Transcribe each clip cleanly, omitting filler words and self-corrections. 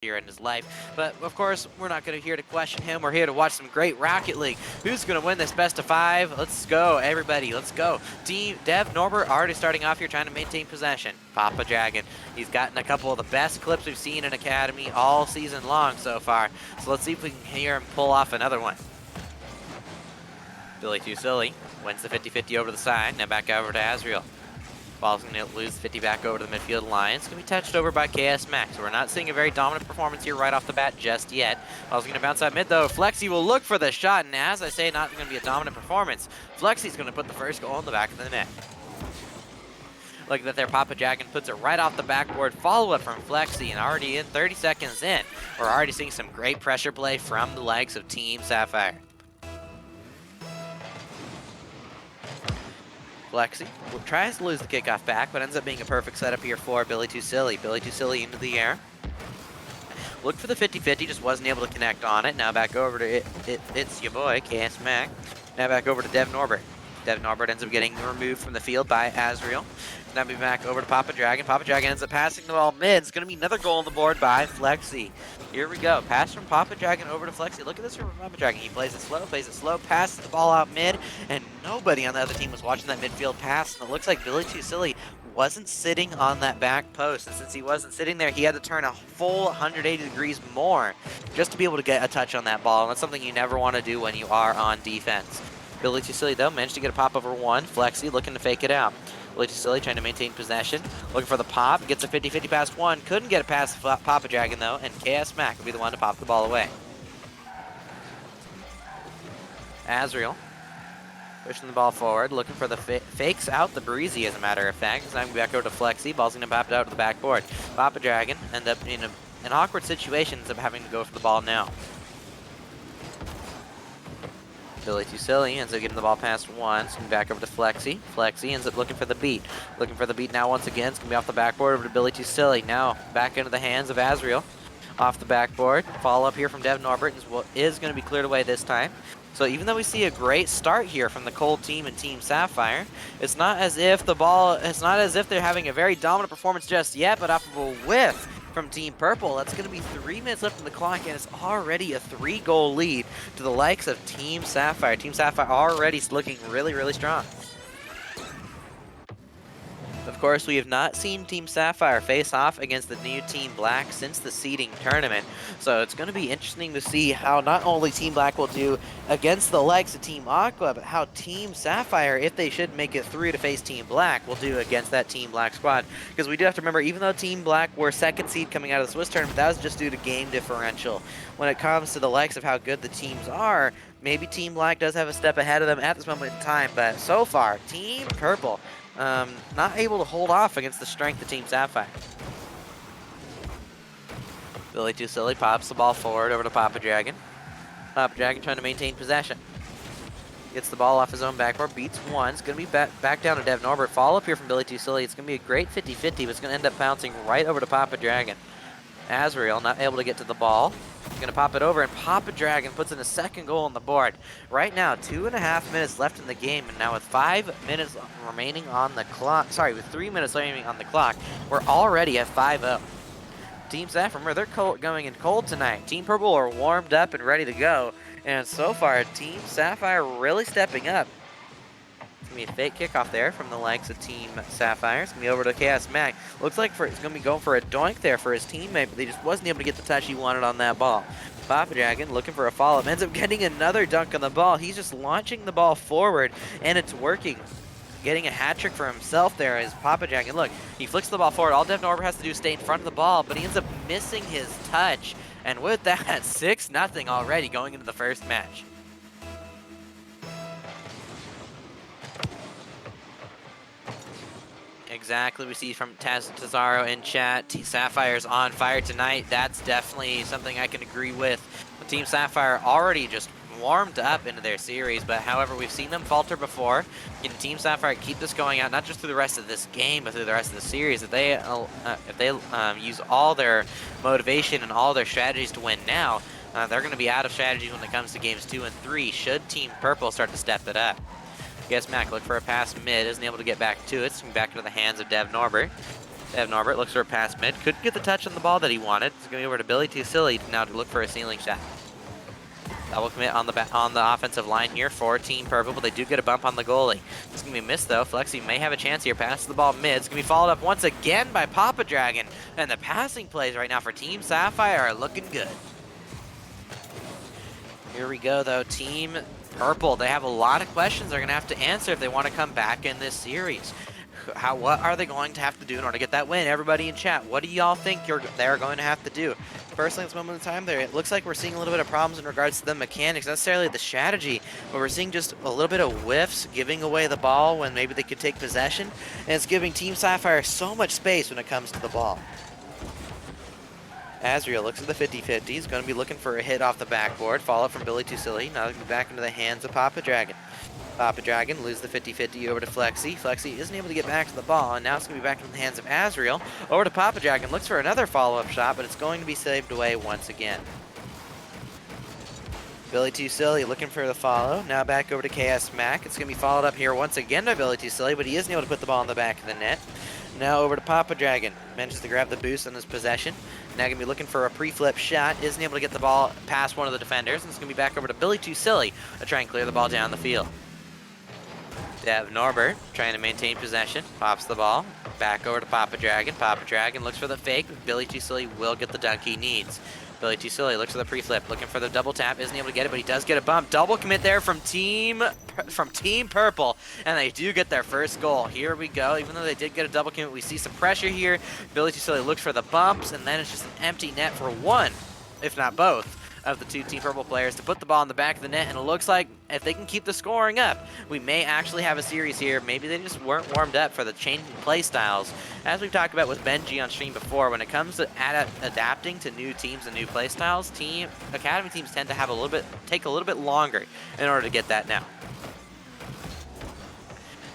here in his life. But of course, we're not going to here to question him. We're here to watch some great Rocket League. Who's going to win this best of 5? Let's go, everybody. Let's go. Team Dev Norbert already starting off here trying to maintain possession. Papa Dragon. He's gotten a couple of the best clips we've seen in Academy all season long so far. So let's see if we can hear him pull off another one. Billy Too Silly wins the 50-50 over to the side. Now back over to Azriel. Ball's going to lose 50 back over to the midfield line. It's going to be touched over by KS Max. So we're not seeing a very dominant performance here right off the bat just yet. Ball's going to bounce out mid though. Flexi will look for the shot, and as I say, not going to be a dominant performance. Flexi's going to put the first goal in the back of the net. Look at that there, Papa Dragon puts it right off the backboard. Follow-up from Flexi, and already in 30 seconds in, we're already seeing some great pressure play from the likes of Team Sapphire. Flexi tries to lose the kickoff back, but ends up being a perfect setup here for Billy Too Silly. Billy Too Silly into the air. Look for the 50-50, just wasn't able to connect on it. Now back over to it's your boy, KS Mac. Now back over to Dev Norbert. Dev Norbert ends up getting removed from the field by Azriel. Now be back over to Papa Dragon. Papa Dragon ends up passing the ball mid. It's going to be another goal on the board by Flexi. Here we go. Pass from Papa Dragon over to Flexi. Look at this from Papa Dragon. He plays it slow, passes the ball out mid, and nobody on the other team was watching that midfield pass. And it looks like Billy Too Silly wasn't sitting on that back post. And since he wasn't sitting there, he had to turn a full 180 degrees more just to be able to get a touch on that ball. And that's something you never want to do when you are on defense. Billy Too Silly, though, managed to get a pop over one. Flexi looking to fake it out. Billy Too Silly trying to maintain possession. Looking for the pop. Gets a 50-50 past one. Couldn't get it past Papa Dragon, though. And KS Mac will be the one to pop the ball away. Azriel pushing the ball forward. Looking for the fakes out the breezy, as a matter of fact. It's now going to be back over to Flexi. Ball's going to pop it out to the backboard. Papa Dragon end up in an awkward situation. Ends up having to go for the ball now. Billy Too Silly ends up getting the ball past one. It's going to be back over to Flexi. Flexi ends up looking for the beat. Looking for the beat now once again. It's going to be off the backboard over to Billy Too Silly. Now back into the hands of Azriel. Off the backboard. Follow up here from Dev Norbert is going to be cleared away this time. So even though we see a great start here from the Cold team and Team Sapphire, it's not as if they're having a very dominant performance just yet, but off of a whiff from Team Purple. That's going to be 3 minutes left on the clock, and it's already a 3-goal lead to the likes of Team Sapphire. Team Sapphire already looking really, really strong. Of course, we have not seen Team Sapphire face off against the new Team Black since the seeding tournament. So it's going to be interesting to see how not only Team Black will do against the likes of Team Aqua, but how Team Sapphire, if they should make it through to face Team Black, will do against that Team Black squad. Because we do have to remember, even though Team Black were second seed coming out of the Swiss tournament, that was just due to game differential. When it comes to the likes of how good the teams are, maybe Team Black does have a step ahead of them at this moment in time. But so far, Team Purple not able to hold off against the strength of Team Sapphire. Billy Too Silly pops the ball forward over to Papa Dragon. Papa Dragon trying to maintain possession. Gets the ball off his own backboard, beats one. It's going to be back down to Dev Norbert. Follow up here from Billy Too Silly. It's going to be a great 50-50, but it's going to end up bouncing right over to Papa Dragon. Azriel not able to get to the ball. Going to pop it over, and Papa Dragon puts in a second goal on the board. Right now, 2.5 minutes left in the game, and now with 5 minutes remaining on the clock, with 3 minutes remaining on the clock, we're already at 5-0. Team Sapphire, they're going in cold tonight. Team Purple are warmed up and ready to go, and so far, Team Sapphire really stepping up. It's going to be a fake kickoff there from the likes of Team Sapphire. It's going to be over to KS Mac. Looks like it's going to be going for a doink there for his teammate, but he just wasn't able to get the touch he wanted on that ball. Papa Dragon looking for a follow-up. Ends up getting another dunk on the ball. He's just launching the ball forward, and it's working. Getting a hat trick for himself there is Papa Dragon. Look, he flicks the ball forward. All Dev Norbert has to do is stay in front of the ball, but he ends up missing his touch. And with that, 6-0 already going into the first match. Exactly, we see from Tazaro in chat, Team Sapphire's on fire tonight. That's definitely something I can agree with. Team Sapphire already just warmed up into their series, but however, we've seen them falter before. Can Team Sapphire keep this going out, not just through the rest of this game, but through the rest of the series? If they use all their motivation and all their strategies to win now, they're going to be out of strategies when it comes to games 2 and 3, should Team Purple start to step it up. KS Mac look for a pass mid, isn't able to get back to it. It's back into the hands of Dev Norbert. Dev Norbert looks for a pass mid. Couldn't get the touch on the ball that he wanted. It's going to go over to Billy Too Silly now to look for a ceiling shot. Double commit on the offensive line here for Team Purple, but they do get a bump on the goalie. It's going to be missed, though. Flexi may have a chance here. Passes the ball mid. It's going to be followed up once again by Papa Dragon. And the passing plays right now for Team Sapphire are looking good. Here we go, though. Team Purple, they have a lot of questions they're going to have to answer if they want to come back in this series. What are they going to have to do in order to get that win? Everybody in chat, what do y'all think they're going to have to do? Personally, at this moment in time, it looks like we're seeing a little bit of problems in regards to the mechanics, not necessarily the strategy, but we're seeing just a little bit of whiffs, giving away the ball when maybe they could take possession, and it's giving Team Sapphire so much space when it comes to the ball. Azriel looks at the 50-50. He's going to be looking for a hit off the backboard. Follow up from Billy Too Silly. Now he'll be back into the hands of Papa Dragon. Papa Dragon loses the 50-50 over to Flexi. Flexi isn't able to get back to the ball, and now it's going to be back in the hands of Azriel. Over to Papa Dragon. Looks for another follow-up shot, but it's going to be saved away once again. Billy Too Silly looking for the follow. Now back over to KS Mac. It's going to be followed up here once again by Billy Too Silly, but he isn't able to put the ball in the back of the net. Now over to Papa Dragon. Manages to grab the boost on his possession. Now going to be looking for a pre-flip shot. Isn't able to get the ball past one of the defenders. And it's going to be back over to Billy Too Silly to try and clear the ball down the field. Dev Norbert trying to maintain possession. Pops the ball. Back over to Papa Dragon. Papa Dragon looks for the fake. Billy Too Silly will get the dunk he needs. Billy Too Silly looks for the pre-flip, looking for the double tap, isn't able to get it, but he does get a bump. Double commit there from Team Purple, and they do get their first goal. Here we go. Even though they did get a double commit, we see some pressure here. Billy Too Silly looks for the bumps, and then it's just an empty net for one, if not both, of the two Team Purple players to put the ball in the back of the net, and it looks like if they can keep the scoring up, we may actually have a series here. Maybe they just weren't warmed up for the changing play styles. As we've talked about with Benji on stream before, when it comes to adapting to new teams and new play styles, academy teams tend to have take a little bit longer in order to get that now.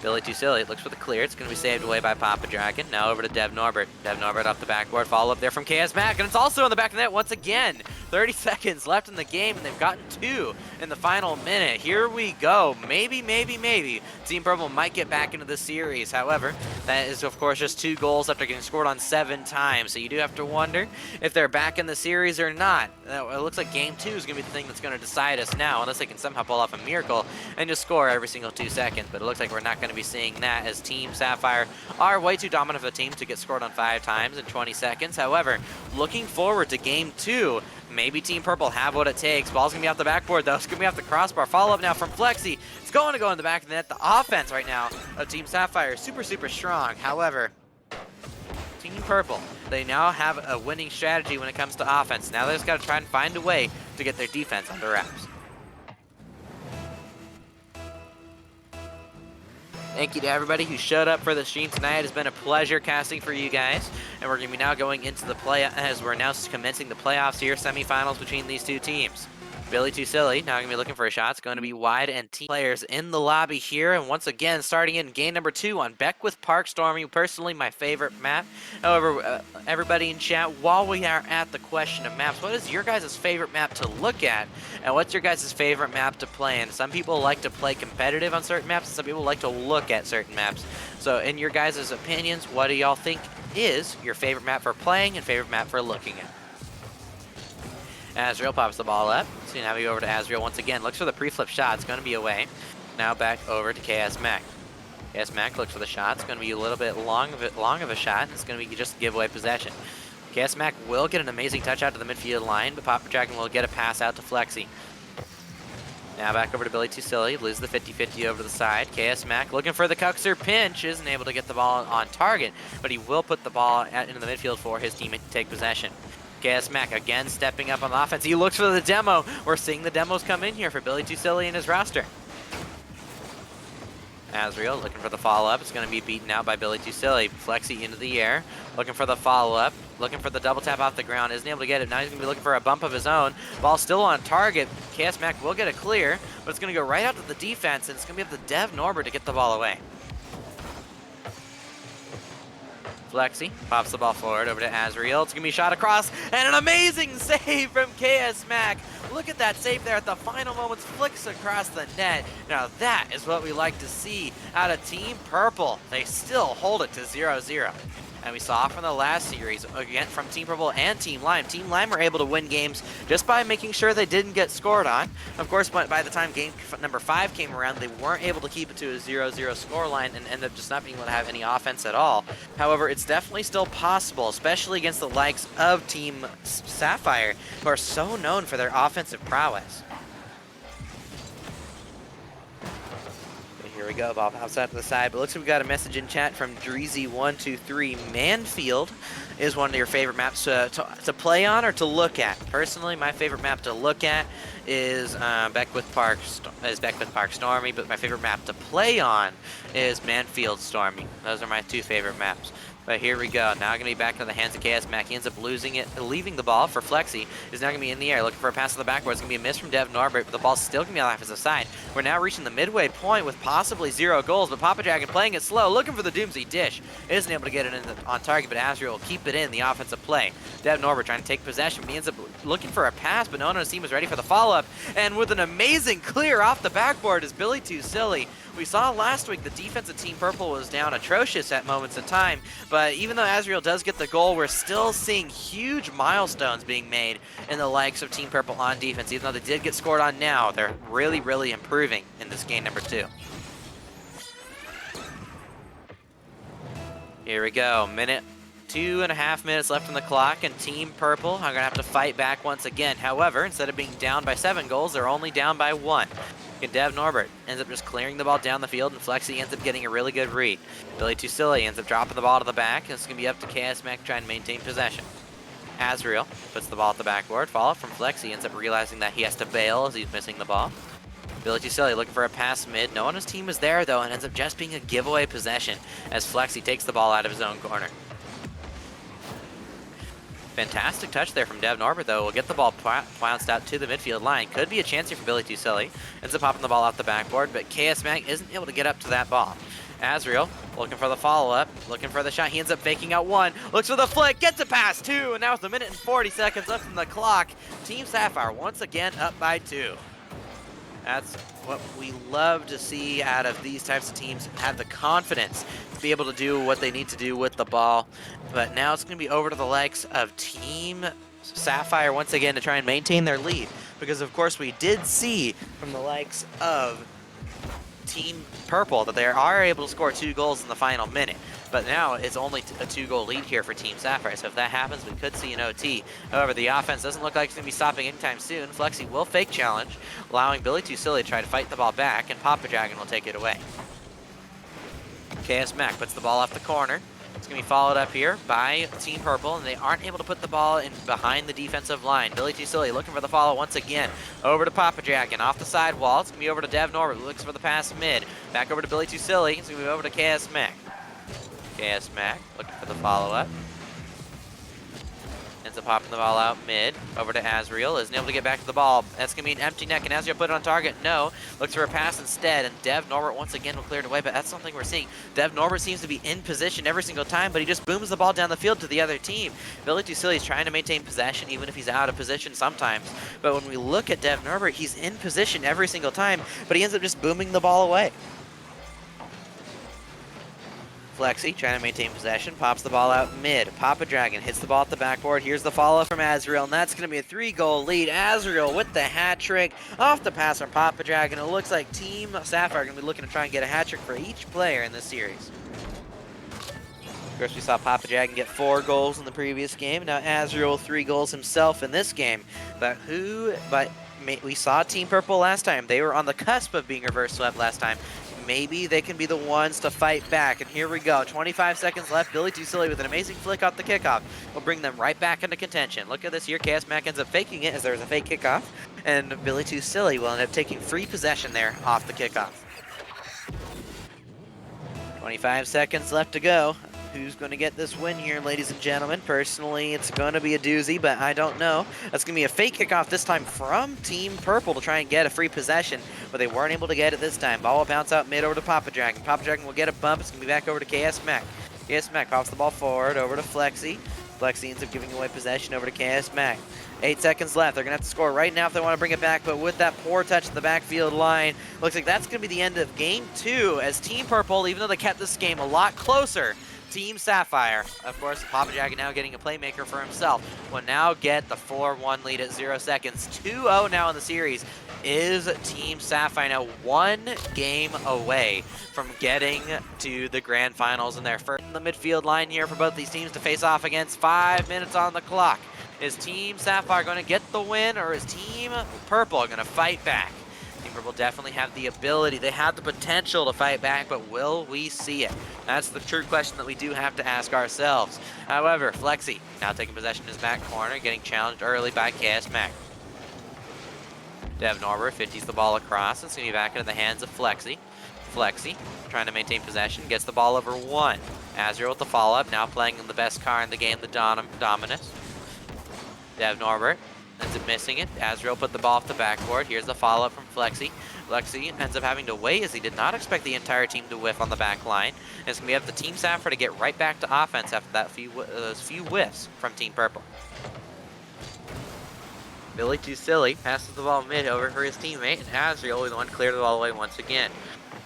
Billy Too Silly looks for the clear. It's going to be saved away by Papa Dragon. Now over to Dev Norbert. Dev Norbert off the backboard. Follow up there from KS Mac. And it's also in the back of the net once again. 30 seconds left in the game, and they've gotten 2 in the final minute. Here we go. Maybe Team Purple might get back into the series. However, that is, of course, just 2 goals after getting scored on 7 times. So you do have to wonder if they're back in the series or not. It looks like Game 2 is going to be the thing that's going to decide us now, unless they can somehow pull off a miracle and just score every single 2 seconds. But it looks like we're not going to be seeing that, as Team Sapphire are way too dominant of a team to get scored on 5 times in 20 seconds. However, looking forward to Game 2, maybe Team Purple have what it takes. Ball's going to be off the backboard, though. It's going to be off the crossbar. Follow up now from Flexi. It's going to go in the back of the net. The offense right now of Team Sapphire is super strong. However, Team Purple, they now have a winning strategy when it comes to offense. Now they just got to try and find a way to get their defense under wraps. Thank you to everybody who showed up for the stream tonight. It has been a pleasure casting for you guys. And we're going to be now going into the as we're now commencing the playoffs here, semifinals between these 2 teams. Billy Too Silly now going to be looking for a shot. It's going to be wide, and team players in the lobby here. And once again, starting in game number 2 on Beckwith Park Stormy. Personally, my favorite map. However, everybody in chat, while we are at the question of maps, what is your guys' favorite map to look at? And what's your guys' favorite map to play in? Some people like to play competitive on certain maps, and some people like to look at certain maps. So in your guys' opinions, what do y'all think is your favorite map for playing and favorite map for looking at? Azriel pops the ball up. So now we go over to Azriel once again. Looks for the pre-flip shot. It's going to be away. Now back over to KS Mac. KS Mac looks for the shot. It's going to be a little bit long of a shot. It's going to be just giveaway possession. KS Mac will get an amazing touch out to the midfield line, but Papa Dragon will get a pass out to Flexi. Now back over to Billy Too Silly. Loses the 50-50 over to the side. KS Mac looking for the Cuxer pinch. Isn't able to get the ball on target, but he will put the ball into the midfield for his teammate to take possession. KS Mac again stepping up on the offense. He looks for the demo. We're seeing the demos come in here for Billy Too Silly and his roster. Azriel looking for the follow-up. It's going to be beaten out by Billy Too Silly. Flexi into the air. Looking for the follow-up. Looking for the double tap off the ground. Isn't able to get it. Now he's going to be looking for a bump of his own. Ball still on target. KS Mac will get a clear, but it's going to go right out to the defense, and it's going to be up to Dev Norbert to get the ball away. Flexi pops the ball forward over to Azriel. It's going to be shot across, and an amazing save from KS Mac. Look at that save there at the final moments, flicks across the net. Now that is what we like to see out of Team Purple. They still hold it to 0-0. And we saw from the last series, again from Team Purple and Team Lime. Team Lime were able to win games just by making sure they didn't get scored on. Of course, by the time game number 5 came around, they weren't able to keep it to a 0-0 scoreline and ended up just not being able to have any offense at all. However, it's definitely still possible, especially against the likes of Team Sapphire, who are so known for their offensive prowess. Here we go, ball outside to the side, but looks like we got a message in chat from Dreezy123. Manfield is one of your favorite maps to play on or to look at. Personally, my favorite map to look at is Beckwith Park Stormy, but my favorite map to play on is Manfield Stormy. Those are my 2 favorite maps. But here we go. Now going to be back into the hands of KS Mac. He ends up leaving the ball for Flexi. Is now going to be in the air, looking for a pass to the backboard. It's going to be a miss from Dev Norbert, but the ball's still going to be on the offensive side. We're now reaching the midway point with possibly 0 goals, but Papa Dragon playing it slow, looking for the Doomsday dish. Isn't able to get it on target, but Azrael will keep it in the offensive play. Dev Norbert trying to take possession. He ends up looking for a pass, but no one on his team is ready for the follow-up. And with an amazing clear off the backboard is Billy Too Silly. We saw last week the defense of Team Purple was down atrocious at moments of time, but even though Azrael does get the goal, we're still seeing huge milestones being made in the likes of Team Purple on defense. Even though they did get scored on now, they're really, really improving in this game number 2. Here we go, 2.5 minutes left on the clock, and Team Purple are going to have to fight back once again. However, instead of being down by 7 goals, they're only down by 1. And Dev Norbert ends up just clearing the ball down the field, and Flexi ends up getting a really good read. Billy Too Silly ends up dropping the ball to the back, and it's going to be up to KS Mac trying to maintain possession. Azrael puts the ball at the backboard, follow from Flexi, ends up realizing that he has to bail as he's missing the ball. Billy Too Silly looking for a pass mid. No one on his team is there, though, and ends up just being a giveaway possession as Flexi takes the ball out of his own corner. Fantastic touch there from Dev Norbert, though. Will get the ball bounced out to the midfield line. Could be a chance here for Billy Too Silly. Ends up popping the ball off the backboard, but KS Mag isn't able to get up to that ball. Azrael looking for the follow-up, looking for the shot. He ends up faking out 1, looks for the flick, gets it past 2, and now with 1 minute and 40 seconds left on the clock, Team Sapphire once again up by 2. That's what we love to see out of these types of teams, have the confidence to be able to do what they need to do with the ball. But now it's going to be over to the likes of Team Sapphire once again to try and maintain their lead. Because, of course, we did see from the likes of Team Purple that they are able to score 2 goals in the final minute. But now it's only a 2-goal lead here for Team Sapphire, so if that happens, we could see an OT. However, the offense doesn't look like it's going to be stopping anytime soon. Flexi will fake challenge, allowing Billy Too Silly to try to fight the ball back, and Papa Dragon will take it away. KS Mac puts the ball off the corner. It's going to be followed up here by Team Purple, and they aren't able to put the ball in behind the defensive line. Billy Too Silly looking for the follow once again. Over to Papa Dragon, off the side wall. It's going to be over to Dev Norbert, who looks for the pass mid. Back over to Billy Too Silly. It's going to be over to KS Mac. KS Mac looking for the follow-up. Ends up popping the ball out mid. Over to Azrael. Isn't able to get back to the ball. That's going to be an empty net. Can Azrael put it on target? No. Looks for a pass instead. And Dev Norbert once again will clear it away. But that's something we're seeing. Dev Norbert seems to be in position every single time, but he just booms the ball down the field to the other team. Billy Too Silly is trying to maintain possession even if he's out of position sometimes. But when we look at Dev Norbert, he's in position every single time, but he ends up just booming the ball away. Flexi trying to maintain possession, pops the ball out mid. Papa Dragon hits the ball at the backboard. Here's the follow from Azrael, and that's going to be a 3-goal lead. Azrael with the hat trick off the pass from Papa Dragon. It looks like Team Sapphire are going to be looking to try and get a hat trick for each player in this series. Of course, we saw Papa Dragon get 4 goals in the previous game. Now Azrael 3 goals himself in this game. But we saw Team Purple last time. They were on the cusp of being reverse swept last time. Maybe they can be the ones to fight back. And here we go. 25 seconds left. Billy Too Silly with an amazing flick off the kickoff will bring them right back into contention. Look at this here. KS Mac ends up faking it as there's a fake kickoff. And Billy Too Silly will end up taking free possession there off the kickoff. 25 seconds left to go. Who's going to get this win here, ladies and gentlemen? Personally, it's going to be a doozy, but I don't know. That's going to be a fake kickoff this time from Team Purple to try and get a free possession, but they weren't able to get it this time. Ball will bounce out mid over to Papa Dragon. Papa Dragon will get a bump. It's going to be back over to KS Mac. KS Mac pops the ball forward over to Flexi. Flexi ends up giving away possession over to KS Mac. 8 seconds left. They're going to have to score right now if they want to bring it back, but with that poor touch at the backfield line, looks like that's going to be the end of Game 2 as Team Purple, even though they kept this game a lot closer, Team Sapphire, of course, Papa Dragon now getting a playmaker for himself, will now get the 4-1 lead at 0 seconds. 2-0 now in the series is Team Sapphire, now 1 game away from getting to the grand finals in their first. The midfield line here for both these teams to face off against. 5 minutes on the clock. Is Team Sapphire going to get the win, or is Team Purple going to fight back? Team Purple definitely have the ability, they have the potential to fight back, but will we see it? That's the true question that we do have to ask ourselves. However, Flexi now taking possession in his back corner, getting challenged early by Chaos Mac. Dev Norbert 50s the ball across. It's going to be back into the hands of Flexi. Flexi trying to maintain possession, gets the ball over 1. Azrael with the follow-up, now playing the best car in the game, the Dominus. Dev Norbert ends up missing it. Azrael put the ball off the backboard. Here's the follow-up from Flexi. Flexi ends up having to wait as he did not expect the entire team to whiff on the back line. And it's going to be up to Team Sapphire to get right back to offense after that those few whiffs from Team Purple. Billy Too Silly passes the ball mid over for his teammate, and Azrael is the one to clear the ball away once again.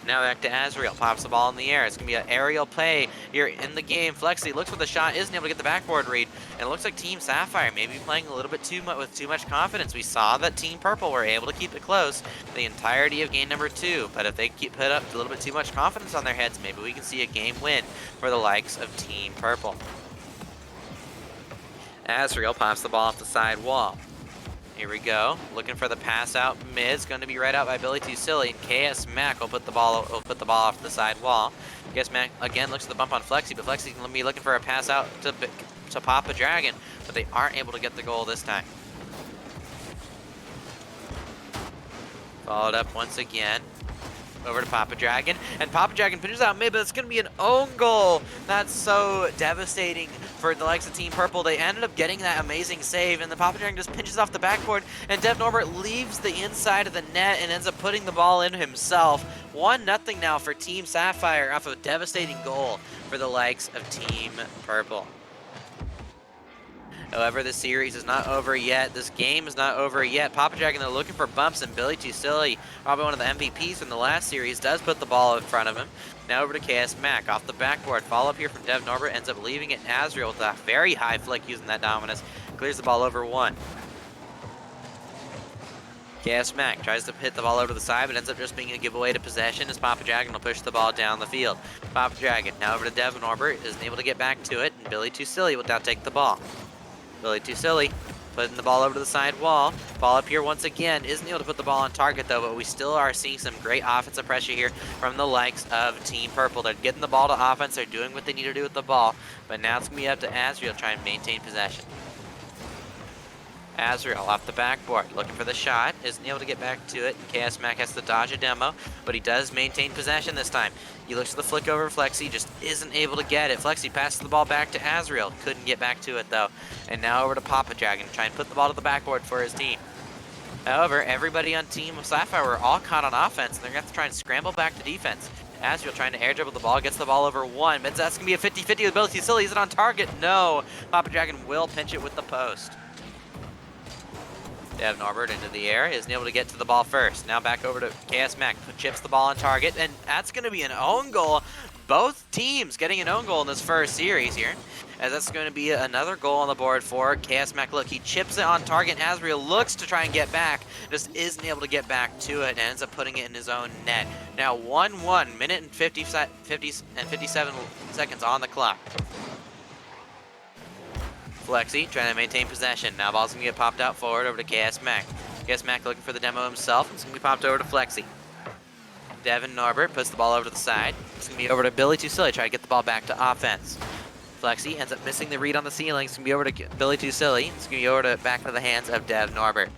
Now back to Azrael, pops the ball in the air. It's going to be an aerial play here in the game. Flexi looks for the shot, isn't able to get the backboard read, and it looks like Team Sapphire may be playing a little bit too much with too much confidence. We saw that Team Purple were able to keep it close the entirety of game number 2, but if they put up a little bit too much confidence on their heads, maybe we can see a game win for the likes of Team Purple. Azrael pops the ball off the side wall. Here we go, looking for the pass out mid. It's going to be right out by Billy Too Silly, and KS Mac will put the ball off the side wall. KS Mac again looks at the bump on Flexi, but Flexi can be looking for a pass out to Papa Dragon, but they aren't able to get the goal this time. Followed up once again. Over to Papa Dragon, and Papa Dragon pitches out mid, but it's going to be an own goal. That's so devastating for the likes of Team Purple. They ended up getting that amazing save, and the Papa Dragon just pinches off the backboard, and Dev Norbert leaves the inside of the net and ends up putting the ball in himself. 1-0 now for Team Sapphire off of a devastating goal for the likes of Team Purple. However, this series is not over yet. This game is not over yet. Papa Dragon, they're looking for bumps, and Billy Too Silly, probably one of the MVPs from the last series, does put the ball in front of him. Now over to KS Mac, off the backboard. Follow up here from Dev Norbert, ends up leaving it in Azrael with a very high flick using that Dominus. Clears the ball over 1. KS Mac tries to hit the ball over to the side, but ends up just being a giveaway to possession as Papa Dragon will push the ball down the field. Papa Dragon now over to Dev Norbert, isn't able to get back to it, and Billy Too Silly will now take the ball. Billy Too Silly putting the ball over to the side wall. Ball up here once again. Isn't able to put the ball on target though, but we still are seeing some great offensive pressure here from the likes of Team Purple. They're getting the ball to offense. They're doing what they need to do with the ball. But now it's going to be up to Azrael trying to maintain possession. Azrael off the backboard, looking for the shot, isn't able to get back to it. KS Mac has to dodge a demo, but he does maintain possession this time. He looks at the flick over Flexi, just isn't able to get it. Flexi passes the ball back to Azrael, couldn't get back to it though. And now over to Papa Dragon to try and put the ball to the backboard for his team. However, everybody on Team Sapphire were all caught on offense, and they're going to have to try and scramble back to defense. Azrael trying to air dribble the ball, gets the ball over 1, but that's going to be a 50-50 with Billy Too Silly. Is it on target? No. Papa Dragon will pinch it with the post. Dev Norbert into the air, isn't able to get to the ball first. Now back over to KS Mac, chips the ball on target, and that's going to be an own goal. Both teams getting an own goal in this first series here, as that's going to be another goal on the board for KS Mac. Look, he chips it on target, and Azrael looks to try and get back, just isn't able to get back to it, and ends up putting it in his own net. Now 1-1, minute and 57 seconds on the clock. Flexi trying to maintain possession. Now ball's going to get popped out forward over to KS Mac. KS Mac looking for the demo himself. It's going to be popped over to Flexi. Devin Norbert puts the ball over to the side. It's going to be over to Billy Too Silly, try to get the ball back to offense. Flexi ends up missing the read on the ceiling. It's going to be over to Billy Too Silly. It's going to be over to back to the hands of Dev Norbert.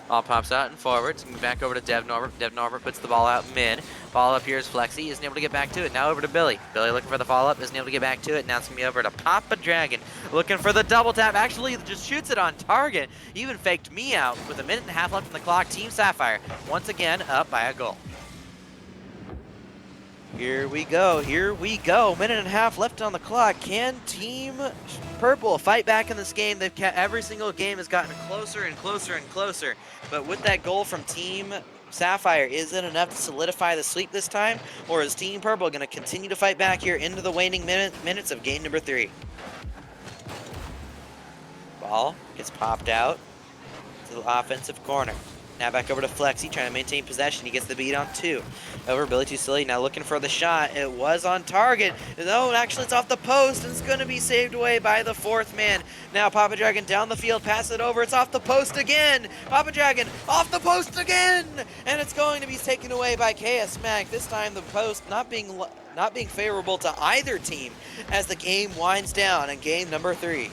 Ball pops out and forward. It's going to be back over to Dev Norbert. Dev Norbert puts the ball out mid. Ball up here is Flexi. Isn't able to get back to it. Now over to Billy. Billy looking for the follow-up. Isn't able to get back to it. Now it's going to be over to Papa Dragon. Looking for the double tap. Actually, just shoots it on target. Even faked me out with a minute and a half left on the clock. Team Sapphire once again up by a goal. Here we go. Here we go. Minute and a half left on the clock. Can Team Purple fight back in this game? They've kept every single game has gotten closer and closer and closer. But with that goal from Team Sapphire, is it enough to solidify the sweep this time? Or is Team Purple going to continue to fight back here into the waning minutes of game number 3? Ball gets popped out to the offensive corner. Now back over to Flexi, trying to maintain possession. He gets the beat on 2. Over Billy Too Silly, now looking for the shot. It was on target. No, actually it's off the post, and it's going to be saved away by the 4th man. Now Papa Dragon down the field, pass it over. It's off the post again. Papa Dragon off the post again, and it's going to be taken away by KS Mac. This time the post not being favorable to either team as the game winds down in game number 3.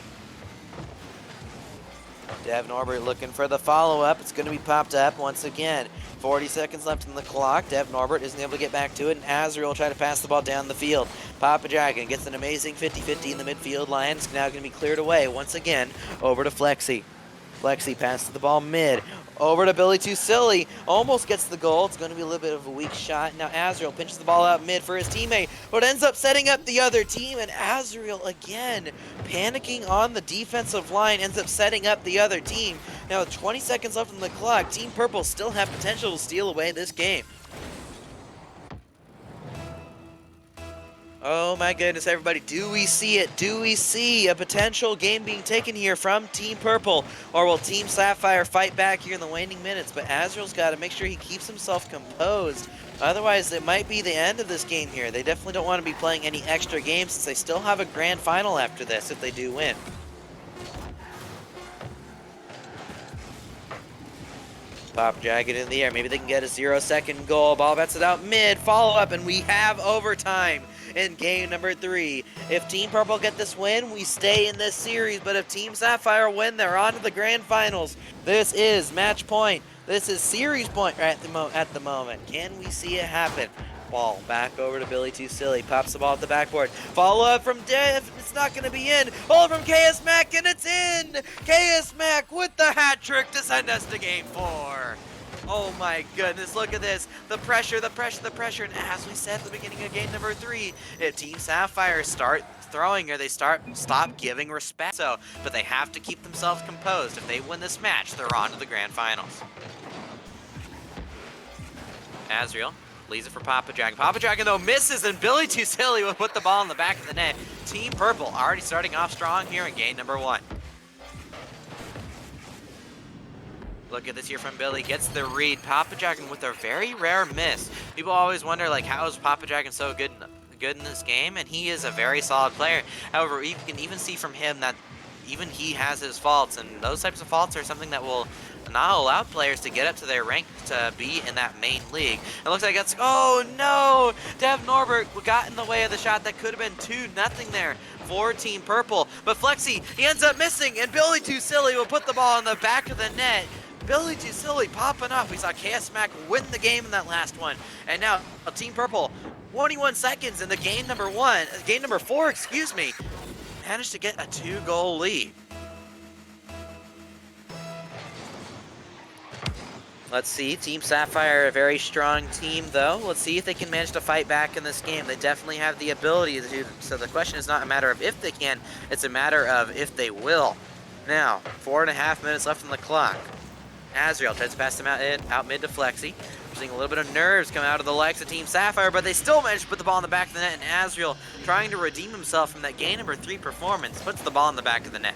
Dev Norbert looking for the follow-up. It's going to be popped up once again. 40 seconds left on the clock. Dev Norbert isn't able to get back to it, and Azrael will try to pass the ball down the field. Papa Dragon gets an amazing 50-50 in the midfield line. It's now going to be cleared away once again over to Flexi. Flexi passes the ball mid. Over to Billy Too Silly. Almost gets the goal. It's going to be a little bit of a weak shot. Now Azrael pinches the ball out mid for his teammate, but ends up setting up the other team, and Azrael again panicking on the defensive line ends up setting up the other team. Now with 20 seconds left on the clock, Team Purple still have potential to steal away this game. Oh my goodness, everybody, do we see it? Do we see a potential game being taken here from Team Purple? Or will Team Sapphire fight back here in the waning minutes? But Azrael's got to make sure he keeps himself composed. Otherwise, it might be the end of this game here. They definitely don't want to be playing any extra games since they still have a grand final after this if they do win. Pop Dragon in the air. Maybe they can get a 0-second goal. Ball bats it out mid. Follow up, and we have overtime in game number 3. If Team Purple get this win, we stay in this series. But if Team Sapphire win, they're on to the grand finals. This is match point. This is series point at the moment. Can we see it happen? Ball back over to Billy Too Silly. Pops the ball at the backboard. Follow up from Dev. It's not going to be in. Ball from KS Mac, and it's in. KS Mac with the hat trick to send us to game 4. Oh my goodness, look at this. The pressure, the pressure, the pressure. And as we said at the beginning of game number 3, if Team Sapphire start throwing or they stop giving respect. But they have to keep themselves composed. If they win this match, they're on to the grand finals. Azrael leaves it for Papa Dragon. Papa Dragon, though, misses, and Billy Too Silly will put the ball in the back of the net. Team Purple already starting off strong here in game number 1. Look at this here from Billy. Gets the read. Papa Dragon with a very rare miss. People always wonder, like, how is Papa Dragon so good in this game? And he is a very solid player. However, you can even see from him that even he has his faults, and those types of faults are something that will not allow players to get up to their rank to be in that main league. It looks like it's, oh no! Dev Norbert got in the way of the shot that could have been 2-0 there for Team Purple. But Flexi, he ends up missing, and Billy Too Silly will put the ball in the back of the net. Billy Too Silly popping off. We saw KS Mac win the game in that last one. And now Team Purple, 21 seconds in the game number 4, excuse me, managed to get a 2-goal lead. Let's see, Team Sapphire, a very strong team though. Let's see if they can manage to fight back in this game. They definitely have the ability to do, so the question is not a matter of if they can, it's a matter of if they will. Now, 4.5 minutes left on the clock. Azrael tries to pass them out mid to Flexi. We're seeing a little bit of nerves come out of the likes of Team Sapphire, but they still manage to put the ball in the back of the net, and Azrael, trying to redeem himself from that game number 3 performance, puts the ball in the back of the net.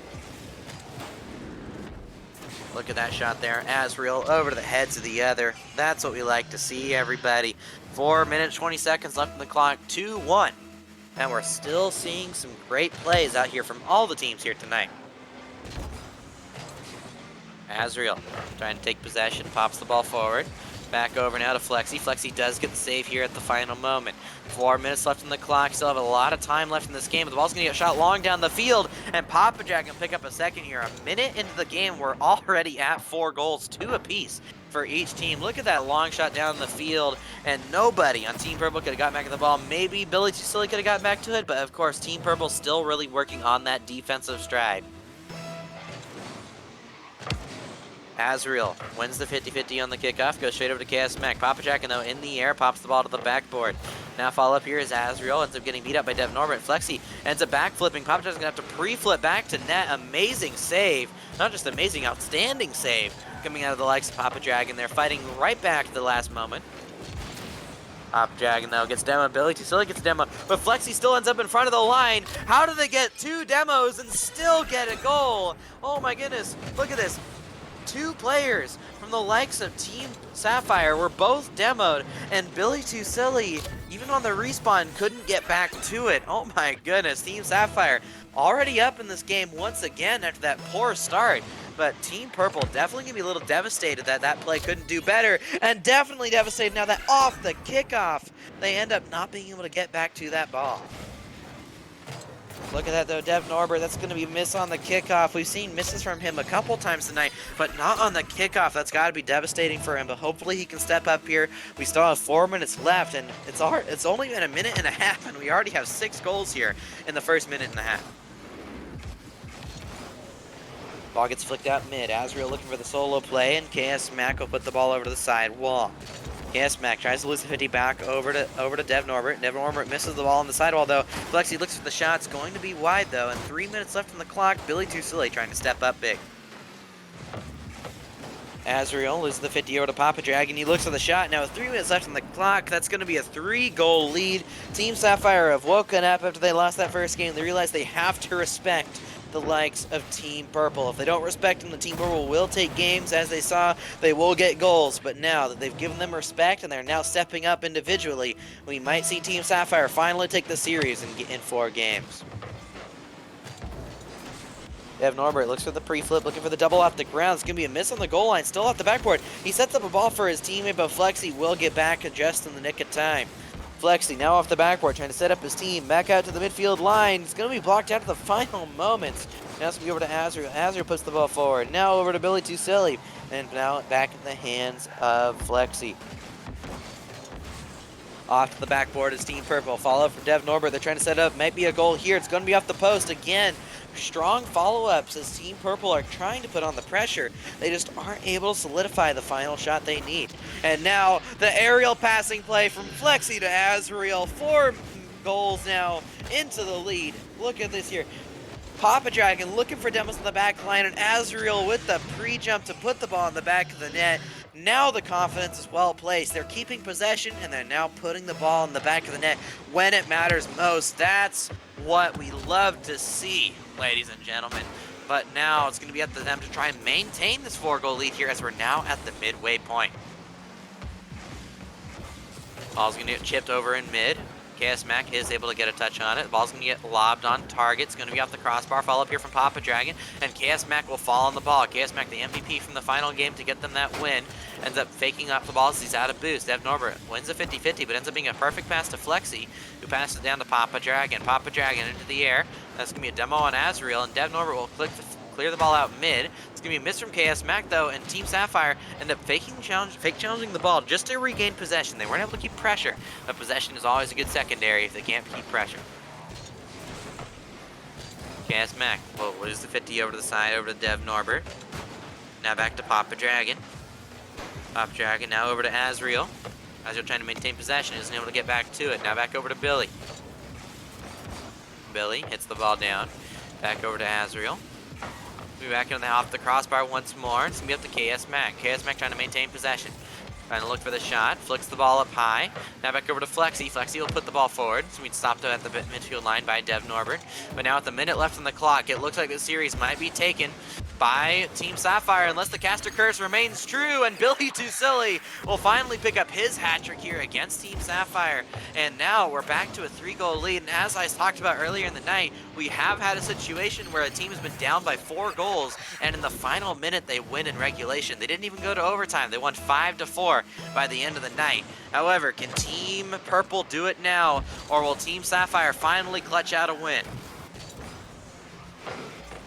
Look at that shot there. Azrael over to the heads of the other. That's what we like to see, everybody. 4 minutes, 20 seconds left on the clock, 2-1. And we're still seeing some great plays out here from all the teams here tonight. Azrael trying to take possession, pops the ball forward. Back over now to Flexi. Flexi does get the save here at the final moment. 4 minutes left on the clock. Still have a lot of time left in this game, but the ball's going to get shot long down the field, and Papa Dragon can pick up a second here. A minute into the game, we're already at 4 goals, 2 apiece for each team. Look at that long shot down the field, and nobody on Team Purple could have got back at the ball. Maybe Billy Too Silly could have got back to it, but of course, Team Purple still really working on that defensive stride. Azriel wins the 50-50 on the kickoff, goes straight over to Chaos Mac. Papa Dragon, though, in the air, pops the ball to the backboard. Now follow up here is Azriel, ends up getting beat up by Dev Norbert. Flexi ends up backflipping. Papa Dragon's going to have to pre-flip back to net. Amazing save. Not just amazing, outstanding save coming out of the likes of Papa Dragon. They're fighting right back to the last moment. Papa Dragon, though, gets demo. Billy Too Silly gets demo, but Flexi still ends up in front of the line. How do they get 2 demos and still get a goal? Oh my goodness, look at this. 2 players from the likes of Team Sapphire were both demoed, and Billy Too Silly, even on the respawn, couldn't get back to it. Oh my goodness, Team Sapphire already up in this game once again after that poor start. But Team Purple definitely going to be a little devastated that that play couldn't do better, and definitely devastated now that off the kickoff, they end up not being able to get back to that ball. Look at that, though, Dev Norbert, that's going to be a miss on the kickoff. We've seen misses from him a couple times tonight, but not on the kickoff. That's got to be devastating for him, but hopefully he can step up here. We still have 4 minutes left, and it's only been a minute and a half, and we already have 6 goals here in the first minute and a half. Ball gets flicked out mid. Azriel looking for the solo play, and KS Mac will put the ball over to the side wall. KS Mac tries to lose the 50 back over to Dev Norbert. Dev Norbert misses the ball on the sidewall, though. Flexi looks for the shot. It's going to be wide, though, and 3 minutes left on the clock. Billy Too Silly trying to step up big. Azriel loses the 50 over to Papa Dragon. He looks for the shot. Now with 3 minutes left on the clock, that's going to be a 3-goal lead. Team Sapphire have woken up after they lost that first game. They realize they have to respect the likes of Team Purple. If they don't respect them, the Team Purple will take games. As they saw, they will get goals. But now that they've given them respect and they're now stepping up individually, we might see Team Sapphire finally take the series in 4 games. Dev Norbert looks for the pre-flip, looking for the double off the ground. It's going to be a miss on the goal line, still off the backboard. He sets up a ball for his teammate, but Flexi will get back just in the nick of time. Flexi now off the backboard, trying to set up his team. Back out to the midfield line. It's going to be blocked out to the final moments. Now it's going to be over to Azriel. Azriel puts the ball forward. Now over to Billy Too Silly. And now back in the hands of Flexi. Off to the backboard is Team Purple. Follow up from Dev Norbert. They're trying to set up. Might be a goal here. It's going to be off the post again. Strong follow-ups as Team Purple are trying to put on the pressure. They just aren't able to solidify the final shot they need. And now the aerial passing play from Flexi to Azriel. 4 goals now into the lead. Look at this here. Papa Dragon looking for demos in the back line, and Azriel with the pre-jump to put the ball in the back of the net. Now the confidence is well placed. They're keeping possession, and they're now putting the ball in the back of the net when it matters most. That's what we love to see, ladies and gentlemen. But now it's going to be up to them to try and maintain this 4-goal lead here as we're now at the midway point. Ball's going to get chipped over in mid. KS Mac is able to get a touch on it. The ball's going to get lobbed on target. It's going to be off the crossbar. Follow up here from Papa Dragon. And KS Mac will fall on the ball. KS Mac, the MVP from the final game to get them that win, ends up faking up the ball as he's out of boost. Dev Norbert wins a 50-50, but ends up being a perfect pass to Flexi, who passes down to Papa Dragon. Papa Dragon into the air. That's going to be a demo on Azriel, and Dev Norbert will clear the ball out mid. It's going to be a miss from KS Mac, though, and Team Sapphire end up fake challenging the ball just to regain possession. They weren't able to keep pressure, but possession is always a good secondary if they can't keep pressure. KS Mac will lose the 50 over to the side, over to Dev Norbert. Now back to Papa Dragon. Papa Dragon now over to Azriel. Azriel trying to maintain possession, isn't able to get back to it. Now back over to Billy. Billy hits the ball down. Back over to Azriel. We'll be back in off the crossbar once more. It's going to be up to KS Mac. KS Mac trying to maintain possession. Trying to look for the shot. Flicks the ball up high. Now back over to Flexi. Flexi will put the ball forward. So we'd stopped at the midfield line by Dev Norbert. But now with a minute left on the clock, it looks like the series might be taken by Team Sapphire unless the caster curse remains true, and Billy Too Silly will finally pick up his hat trick here against Team Sapphire. And now we're back to a 3-goal lead, and as I talked about earlier in the night, we have had a situation where a team has been down by 4 goals, and in the final minute they win in regulation. They didn't even go to overtime. They won 5-4 by the end of the night. However, can Team Purple do it now, or will Team Sapphire finally clutch out a win?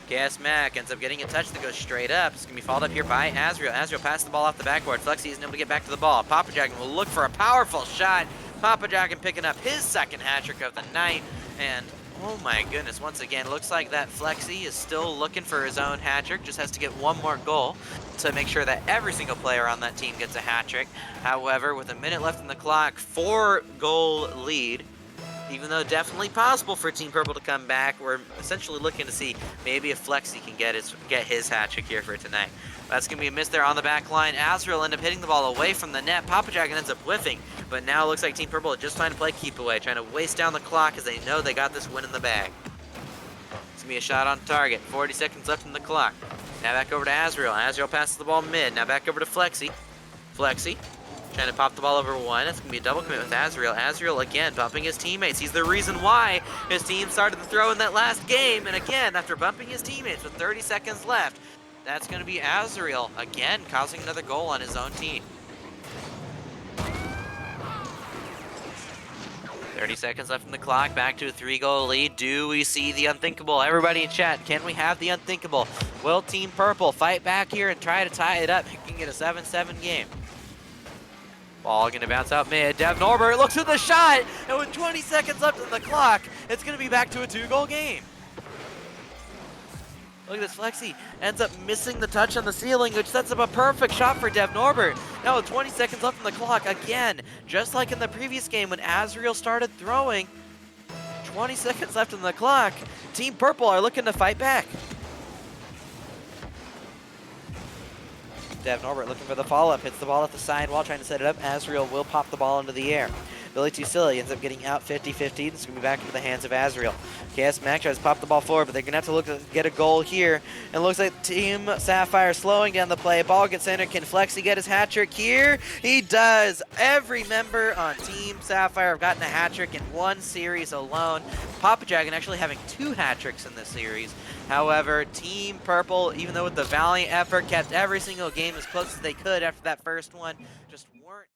KS Mac ends up getting a touch that goes straight up. It's going to be followed up here by Azriel. Azriel passes the ball off the backboard. Flexi isn't able to get back to the ball. Papa Dragon will look for a powerful shot. Papa Dragon picking up his second hat trick of the night. And Oh my goodness, once again, looks like that Flexi is still looking for his own hat trick, just has to get one more goal to make sure that every single player on that team gets a hat trick. However, with a minute left in the clock, 4-goal lead, even though definitely possible for Team Purple to come back, we're essentially looking to see maybe if Flexi can get his hat trick here for tonight. That's going to be a miss there on the back line. Azrael end up hitting the ball away from the net. Papa Dragon ends up whiffing, but now it looks like Team Purple are just trying to play keep away, trying to waste down the clock as they know they got this win in the bag. It's going to be a shot on target. 40 seconds left in the clock. Now back over to Azrael. Azrael passes the ball mid. Now back over to Flexi. Flexi trying to pop the ball over one. It's going to be a double commit with Azrael. Azrael again bumping his teammates. He's the reason why his team started to throw in that last game. And again, after bumping his teammates with 30 seconds left, that's going to be Azrael again causing another goal on his own team. 30 seconds left in the clock, back to a 3-goal lead. Do we see the unthinkable? Everybody in chat, can we have the unthinkable? Will Team Purple fight back here and try to tie it up, making it a 7-7 game? Ball going to bounce out mid. Dev Norbert looks at the shot, and with 20 seconds left on the clock, it's going to be back to a 2-goal game. Look at this, Flexi ends up missing the touch on the ceiling, which sets up a perfect shot for Dev Norbert. Now with 20 seconds left on the clock, again, just like in the previous game when Azrael started throwing, 20 seconds left on the clock, Team Purple are looking to fight back. Dev Norbert looking for the follow-up, hits the ball at the sidewall, trying to set it up. Azrael will pop the ball into the air. Billy Silly ends up getting out 50-50. It's going to be back into the hands of Azrael. KS Mac tries to pop the ball forward, but they're going to have to look to get a goal here. And it looks like Team Sapphire slowing down the play. Ball gets centered. Can Flexi get his hat trick here? He does. Every member on Team Sapphire have gotten a hat trick in one series alone. Papa Dragon actually having 2 hat tricks in this series. However, Team Purple, even though with the valiant effort, kept every single game as close as they could after that first one, just weren't